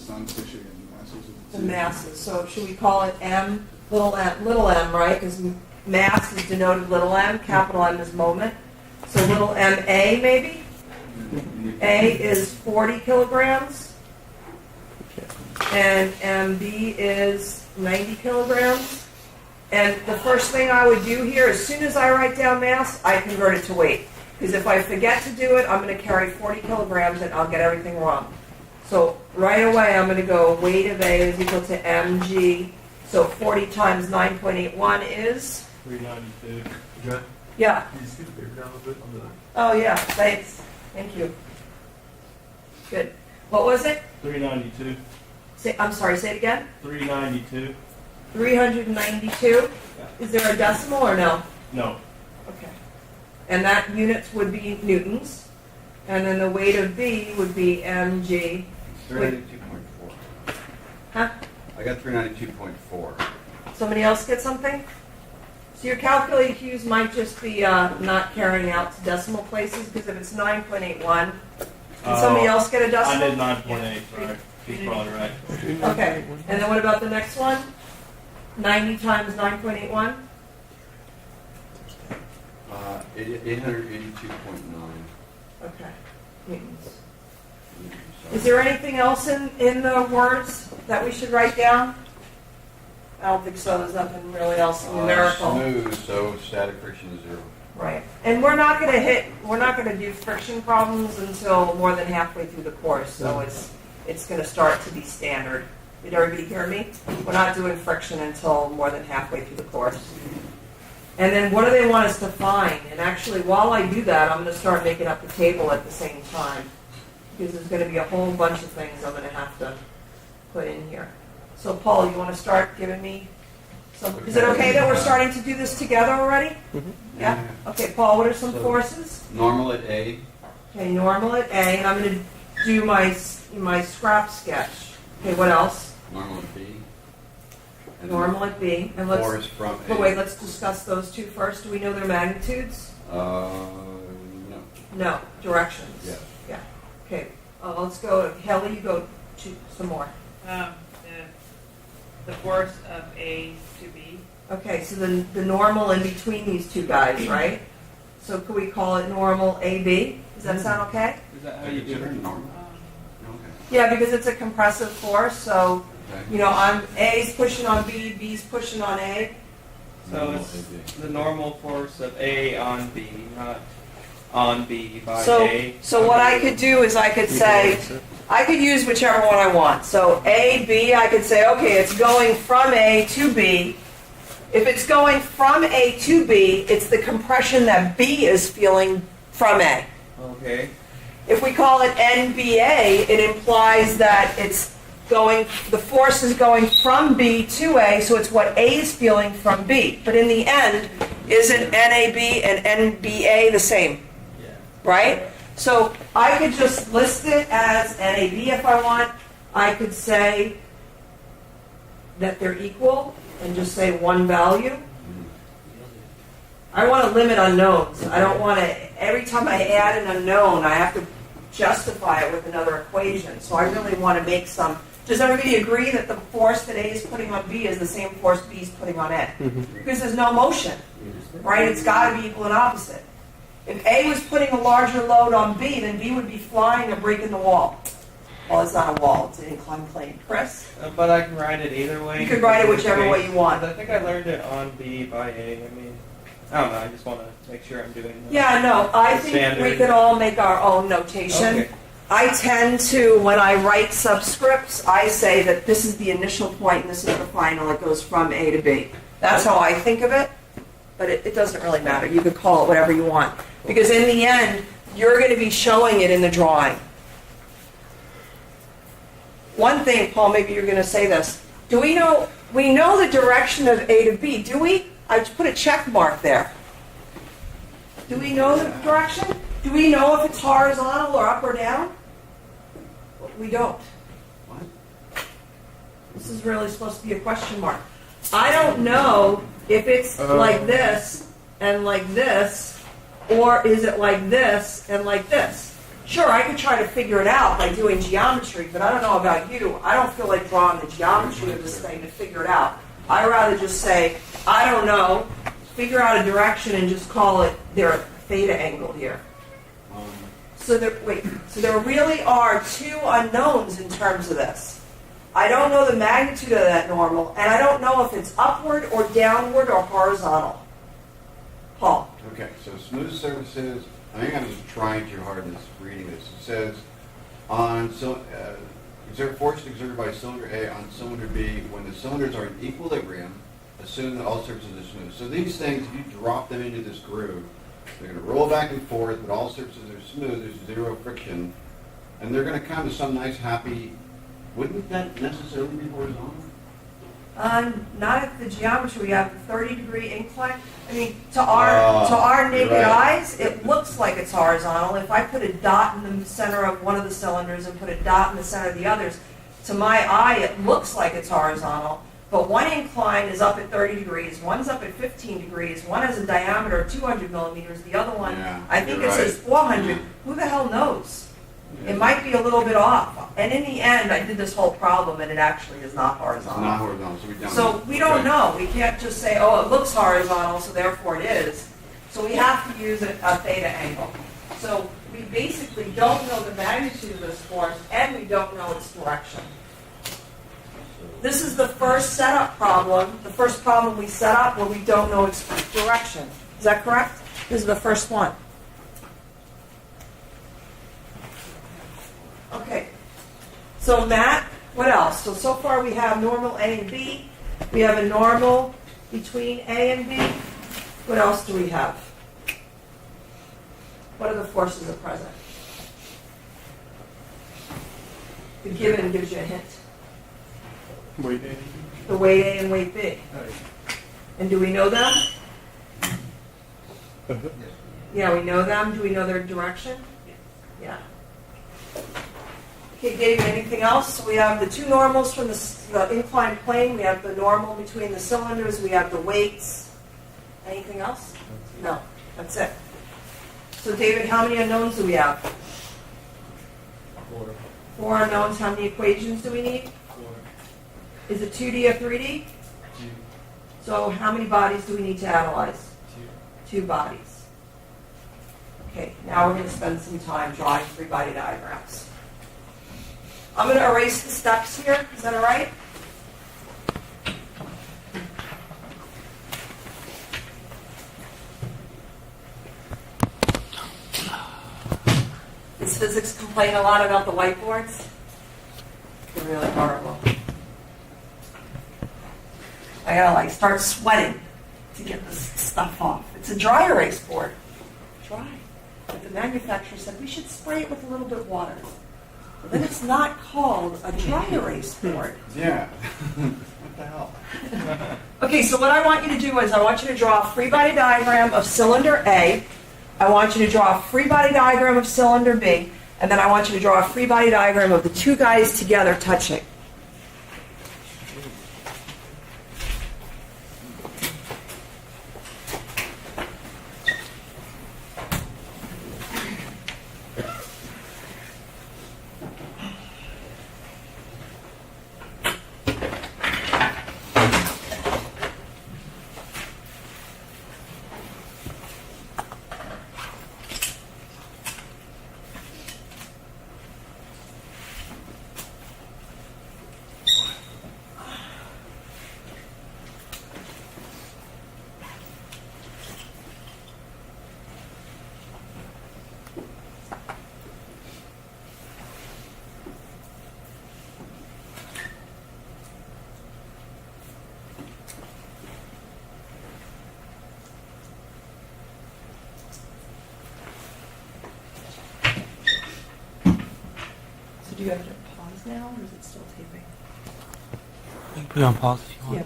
non-fishing and masses. The masses. So should we call it M, little m, right? Because mass is denoted little m, capital M is moment. So little ma maybe? A is 40 kilograms. And MB is 90 kilograms. And the first thing I would do here, as soon as I write down mass, I convert it to weight. Because if I forget to do it, I'm going to carry 40 kilograms and I'll get everything wrong. So right away, I'm going to go weight of A is equal to mg. So 40 times 9.81 is? 392. John, Yeah. can you see the paper down a bit on the... Oh, yeah. Thanks. Thank you. Good. What was it? 392. I'm sorry, say it again. 392. 392. Is there a decimal or no? No. Okay. And that units would be newtons. And then the weight of B would be mg. 392.4. Huh? I got 392.4. Somebody else get something? So your calculator cues might just be not carrying out to decimal places, because if it's 9.81, can somebody else get a I decimal? did 9.8, sorry. He's probably right. Okay. And then what about the next one? 90 times 9.81? 882.9. Okay. Newtons. Is there anything else in the words that we should write down? I don't think so. There's nothing really else numerical. Smooth, so static friction is 0. Right. And we're not going to do friction problems until more than halfway through the course. So it's going to start to be standard. Did everybody hear me? We're not doing friction until more than halfway through the course. And then what do they want us to find? And actually, while I do that, I'm going to start making up the table at the same time, because there's going to be a whole bunch of things I'm going to have to put in here. So, Paul, you want to start giving me some? Is it okay that we're starting to do this together already? Mhm. Yeah? Okay, Paul, what are some forces? Normal at A. Okay, normal at A, and I'm going to do my scrap sketch. Okay, what else? Normal at B. And Normal at B. And let's. force from A. But wait, let's discuss those two first. Do we know their magnitudes? No. No. Directions? Yeah. Yeah. Okay. Let's go. Kelly, you go to some more. The force of A to B. Okay, so the normal in between these two guys, right? So could we call it normal AB? Does that sound okay? Is that how you do it? Normal. Okay. Yeah, because it's a compressive force, so, Okay. A's pushing on B, B's pushing on A. So Normal it's AB. the normal force of A on B, not on B by So, A. so what I could do is I could say, I could use whichever one I want. So A, B, I could say, okay, it's going from A to B. If it's going from A to B, it's the compression that B is feeling from A. Okay. If we call it NBA, it implies that the force is going from B to A, so it's what A is feeling from B. But in the end, isn't NAB and NBA the same? Yeah. Right? So I could just list it as NAB if I want. I could say that they're equal and just say one value. I want to limit unknowns. I don't want to, every time I add an unknown, I have to justify it with another equation. So I really want to make some. Does everybody agree that the force that A is putting on B is the same force B is putting on A? Because there's no motion, right? It's got to be equal and opposite. If A was putting a larger load on B, then B would be flying or breaking the wall. Well, it's not a wall, it's an inclined plane. Chris? But I can write it either way. You could write it whichever way you want. I think I learned it on B by A. I mean, I don't know. I just want to make sure I'm doing the Yeah, no, I think we standard. could all make our own notation. Okay. I tend to, when I write subscripts, I say that this is the initial point and this is the final. It goes from A to B. That's how I think of it, but it doesn't really matter. You could call it whatever you want. Because in the end, you're going to be showing it in the drawing. One thing, Paul, maybe you're going to say this. We know the direction of A to B, do we? I just put a check mark there. Do we know the direction? Do we know if it's horizontal or up or down? We don't. What? This is really supposed to be a question mark. I don't know if it's like this and like this, or is it like this and like this? Sure, I could try to figure it out by doing geometry, but I don't know about you. I don't feel like drawing the geometry of this thing to figure it out. I'd rather just say, I don't know, figure out a direction and just call it their theta angle here. So there really are two unknowns in terms of this. I don't know the magnitude of that normal, and I don't know if it's upward or downward or horizontal. Paul. Okay, so smooth surfaces, I think I'm just trying too hard in this reading this. It says, force exerted by cylinder A on cylinder B when the cylinders are in equilibrium, assume that all surfaces are smooth. So these things, if you drop them into this groove, they're going to roll back and forth, but all surfaces are smooth, there's zero friction, and they're going to come to some nice happy, wouldn't that necessarily be horizontal? Not at the geometry. We have a 30-degree incline. I mean, to our naked right. eyes, it looks like it's horizontal. If I put a dot in the center of one of the cylinders and put a dot in the center of the others, to my eye, it looks like it's horizontal. But one incline is up at 30 degrees, one's up at 15 degrees, one has a diameter of 200 millimeters, the other one, Yeah, I think you're it says right. 400. Yeah. Who the hell knows? Yeah. It might be a little bit off. And in the end, I did this whole problem, and it actually is not It's horizontal. not horizontal, so we don't So know. we don't Okay. know. We can't just say, oh, it looks horizontal, so therefore it is. So we have to use a theta angle. So we basically don't know the magnitude of this force, and we don't know its direction. This is the first setup problem, the first problem we set up where we don't know its direction. Is that correct? This is the first one. Okay. So Matt, what else? So far we have normal A and B. We have a normal between A and B. What else do we have? What are the forces at present? The given gives you a hint. Wait, The weight A and weight B. And do we know them? Yeah, we know them. Do we know their direction? Yeah. Okay, David, anything else? So we have the two normals from the inclined plane. We have the normal between the cylinders. We have the weights. Anything else? No, that's it. So David, how many unknowns do we have? 4. 4 unknowns. How many equations do we need? 4. Is it 2D or 3D? 2. So how many bodies do we need to analyze? 2 bodies. Okay, now we're going to spend some time drawing 3-body diagrams. I'm going to erase the steps here. Is that all right? Does physics complain a lot about the whiteboards? They're really horrible. I gotta start sweating to get this stuff off. It's a dry erase board. Dry. But the manufacturer said we should spray it with a little bit of water. But then it's not called a dry erase board. Yeah. What the hell? Okay, so what I want you to do is I want you to draw a free body diagram of cylinder A. I want you to draw a free body diagram of cylinder B. And then I want you to draw a free body diagram of the two guys together touching. Do you have to pause now, or is it still taping? You can put it on pause if you want. Yeah.